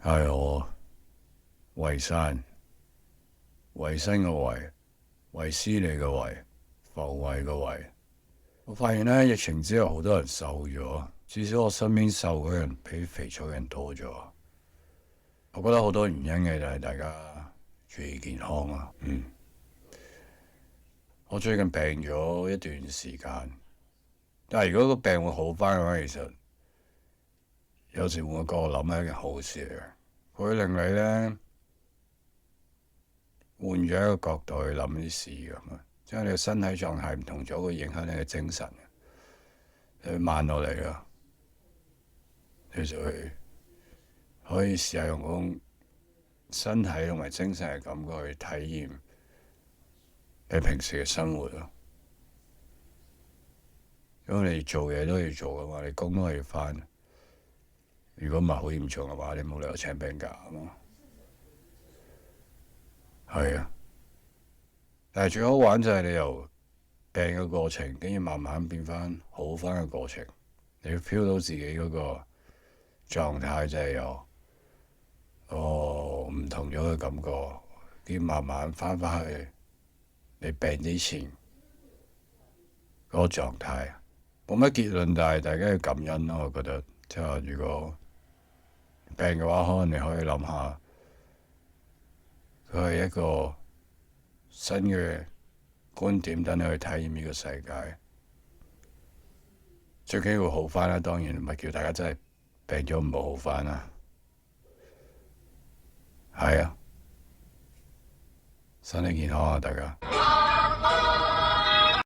係我維山，維新嘅維，維斯利嘅維，浮維嘅維。我發現呢，疫情之後好多人瘦咗，至少我身邊瘦嘅人比肥咗嘅人多咗。我覺得好多原因嘅，就係大家注意健康啊。我最近病咗一段時間，但係如果個病會好返嘅話，其實有時換個角度諗係一件好事嚟嘅，佢會令你呢換咗一個角度去諗啲事咁啊，即係你嘅身體狀態唔同咗，會影響你嘅精神，你會慢落嚟咯。你就可以試下用嗰種身體同埋精神嘅感覺去體驗你平時嘅生活咯。因為你做嘢都要做㗎嘛，你工都係要返。如果唔係好嚴重嘅話，你冇理由請病假啊嘛。係啊，但係最好玩就係你由病嘅過程，跟住慢慢變返好返嘅過程，你要 feel 到自己嗰個狀態就係由唔同咗嘅感覺，跟住慢慢返去你病之前嗰個狀態。冇乜結論，但係大家要感恩咯。我覺得即係話，如果病嘅話，可能你可以諗下，佢係一個新嘅觀點，等你去體驗呢個世界。最緊要會好返啦，當然唔係叫大家真係病咗唔好好返啦。係啊，身體健康啊，大家。